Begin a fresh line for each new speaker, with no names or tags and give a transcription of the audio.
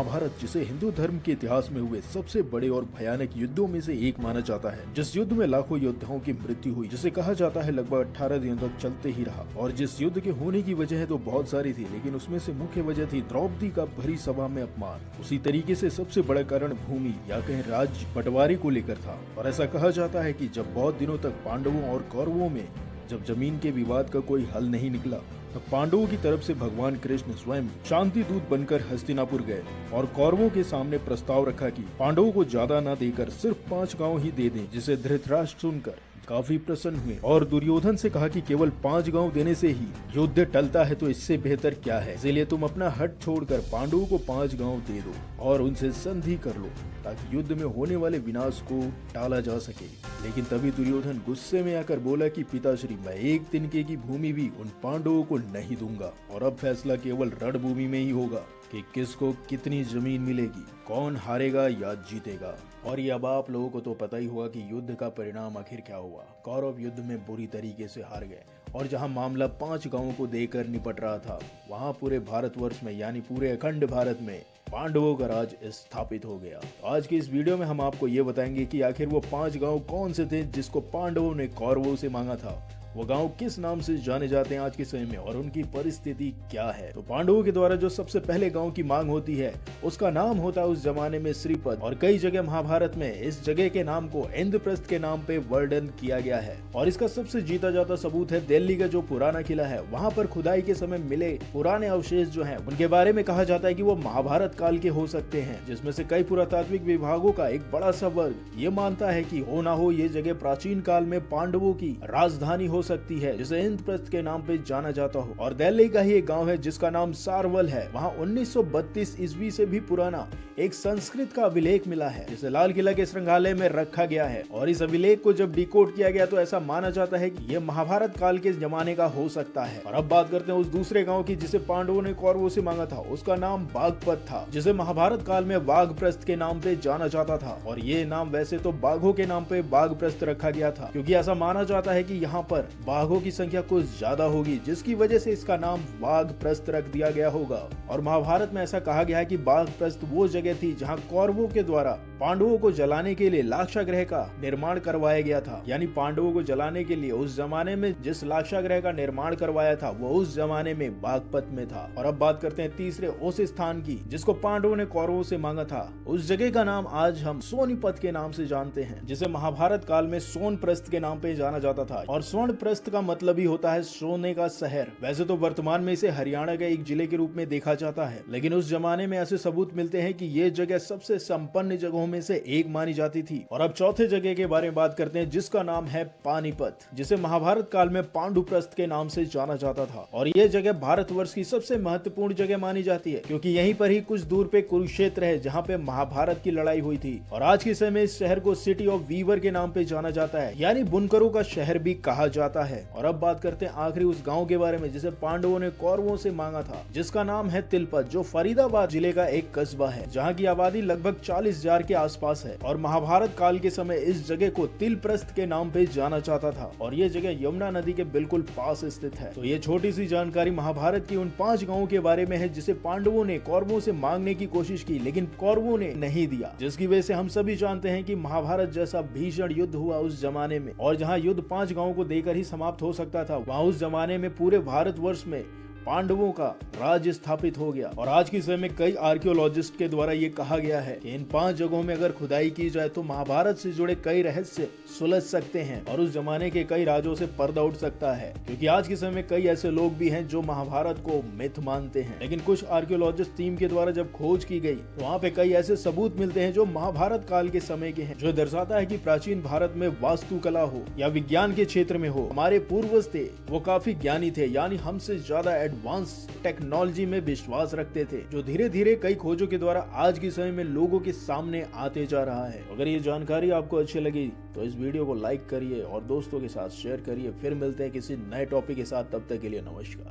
महाभारत, जिसे हिंदू धर्म के इतिहास में हुए सबसे बड़े और भयानक युद्धों में से एक माना जाता है, जिस युद्ध में लाखों योद्धाओं की मृत्यु हुई, जिसे कहा जाता है लगभग 18 दिनों तक चलते ही रहा। और जिस युद्ध के होने की वजह तो बहुत सारी थी, लेकिन उसमें से मुख्य वजह थी द्रौपदी का भरी सभा में अपमान। उसी तरीके से सबसे बड़ा कारण भूमि या कहीं राज्य बंटवारे को लेकर था। और ऐसा कहा जाता है कि जब बहुत दिनों तक पांडवों और कौरवों में जब जमीन के विवाद का कोई हल नहीं निकला, तब पांडवों की तरफ से भगवान कृष्ण स्वयं शांति दूत बनकर हस्तिनापुर गए और कौरवों के सामने प्रस्ताव रखा कि पांडवों को ज्यादा न देकर सिर्फ 5 गांव ही दे दें, जिसे धृतराष्ट्र सुनकर काफी प्रसन्न हुए और दुर्योधन से कहा कि केवल 5 गांव देने से ही युद्ध टलता है, तो इससे बेहतर क्या है, इसीलिए तुम अपना हट छोड़कर पांडवों को 5 गांव दे दो और उनसे संधि कर लो, ताकि युद्ध में होने वाले विनाश को टाला जा सके। लेकिन तभी दुर्योधन गुस्से में आकर बोला कि पिताश्री, मैं 1 तिनके की भूमि भी उन पांडवों को नहीं दूंगा और अब फैसला केवल रणभूमि में ही होगा कि किसको कितनी जमीन मिलेगी, कौन हारेगा या जीतेगा। और ये अब आप लोगों को तो पता ही होगा कि युद्ध का परिणाम आखिर क्या हुआ। कौरव युद्ध में बुरी तरीके से हार गए और जहां मामला 5 गांवों को देकर निपट रहा था, वहां पूरे भारतवर्ष में यानी पूरे अखंड भारत में पांडवों का राज स्थापित हो गया। आज की इस वीडियो में हम आपको ये बताएंगे कि आखिर वो 5 गांव कौन से थे जिसको पांडवों ने कौरवों से मांगा था, वो गांव किस नाम से जाने जाते हैं आज के समय में और उनकी परिस्थिति क्या है। तो पांडवों के द्वारा जो सबसे पहले गांव की मांग होती है, उसका नाम होता है उस जमाने में श्रीपद, और कई जगह महाभारत में इस जगह के नाम को इंद्रप्रस्थ के नाम पे वर्णन किया गया है। और इसका सबसे जीता जाता सबूत है दिल्ली का जो पुराना किला है। वहाँ पर खुदाई के समय मिले पुराने अवशेष जो है, उनके बारे में कहा जाता है कि वो महाभारत काल के हो सकते हैं, जिसमें से कई पुरातात्विक विभागों का एक बड़ा सा वर्ग ये मानता है कि हो ना हो ये जगह प्राचीन काल में पांडवों की राजधानी हो सकती है, जिसे इंद्रप्रस्थ के नाम पे जाना जाता हो। और दिल्ली का ही एक गांव है जिसका नाम सारवल है। वहां 1932 ईस्वी से भी पुराना एक संस्कृत का अभिलेख मिला है, जिसे लाल किला के संग्रहालय में रखा गया है। और इस अभिलेख को जब डिकोड किया गया तो ऐसा माना जाता है कि यह महाभारत काल के जमाने का हो सकता है। और अब बात करते हैं उस दूसरे गाँव की जिसे पांडवों ने कौरवों से मांगा था। उसका नाम बागपत था, जिसे महाभारत काल में वाघप्रस्थ के नाम पे जाना जाता था। और ये नाम वैसे तो बाघों के नाम पे वाघप्रस्थ रखा गया था, क्योंकि ऐसा माना जाता है कि यहाँ पर बाघों की संख्या कुछ ज्यादा होगी, जिसकी वजह से इसका नाम वाघप्रस्थ रख दिया गया होगा। और महाभारत में ऐसा कहा गया है कि वाघप्रस्थ वो जगह थी जहां कौरवों के द्वारा पांडवों को जलाने के लिए लाक्षागृह का निर्माण करवाया गया था। यानी पांडवों को जलाने के लिए उस जमाने में जिस लाक्षागृह का निर्माण करवाया था, वो उस जमाने में बागपत में था। और अब बात करते हैं तीसरे उस स्थान की जिसको पांडवों ने कौरवों से मांगा था। उस जगह का नाम आज हम सोनीपत के नाम से जानते हैं, जिसे महाभारत काल में सोनप्रस्थ के नाम पे जाना जाता था। और सोनप्रस्थ का मतलब ही होता है सोने का शहर। वैसे तो वर्तमान में इसे हरियाणा के एक जिले के रूप में देखा जाता है, लेकिन उस जमाने में ऐसे सबूत मिलते हैं कि ये जगह सबसे संपन्न जगहों में से एक मानी जाती थी। और अब चौथे जगह के बारे में बात करते हैं, जिसका नाम है पानीपत, जिसे महाभारत काल में पांडुप्रस्थ के नाम से जाना जाता था। और ये जगह भारतवर्ष की सबसे महत्वपूर्ण जगह मानी जाती है, क्योंकि यहीं पर ही कुछ दूर पे कुरुक्षेत्र है, जहाँ पे महाभारत की लड़ाई हुई थी। और आज के समय इस शहर को सिटी ऑफ वीवर के नाम पे जाना जाता है, यानी बुनकरों का शहर भी कहा जाता है। और अब बात करते हैं आखिरी उस गांव के बारे में जिसे पांडवों ने कौरवों से मांगा था, जिसका नाम है तिलपत, जो फरीदाबाद जिले का एक कस्बा है, जहां की आबादी लगभग 40,000 के आसपास है। और महाभारत काल के समय इस जगह को तिलप्रस्थ के नाम पे जाना जाता था। और ये जगह यमुना नदी के बिल्कुल पास स्थित है। तो ये छोटी सी जानकारी महाभारत की उन 5 गांवों के बारे में है, जिसे पांडवों ने कौरवों से मांगने की कोशिश की, लेकिन कौरवों ने नहीं दिया, जिसकी वजह से हम सभी जानते हैं कि महाभारत जैसा भीषण युद्ध हुआ उस जमाने में। और जहाँ युद्ध 5 गांवों को देकर ही समाप्त हो सकता था, वहाँ उस जमाने में पूरे भारतवर्ष में पांडवों का राज्य स्थापित हो गया। और आज के समय में कई आर्कियोलॉजिस्ट के द्वारा ये कहा गया है कि इन 5 जगहों में अगर खुदाई की जाए तो महाभारत से जुड़े कई रहस्य सुलझ सकते हैं और उस जमाने के कई राजों से पर्दा उठ सकता है। क्योंकि आज के समय में कई ऐसे लोग भी हैं जो महाभारत को मिथ मानते हैं, लेकिन कुछ आर्कियोलॉजिस्ट टीम के द्वारा जब खोज की गई तो वहाँ पे कई ऐसे सबूत मिलते हैं जो महाभारत काल के समय के हैं, जो दर्शाता है कि प्राचीन भारत में वास्तुकला हो या विज्ञान के क्षेत्र में हो, हमारे पूर्वज थे वो काफी ज्ञानी थे, यानी हमसे ज्यादा एडवांस टेक्नोलॉजी में विश्वास रखते थे, जो धीरे धीरे कई खोजों के द्वारा आज के समय में लोगों के सामने आते जा रहा है। अगर ये जानकारी आपको अच्छी लगी तो इस वीडियो को लाइक करिए और दोस्तों के साथ शेयर करिए। फिर मिलते हैं किसी नए टॉपिक के साथ, तब तक के लिए नमस्कार।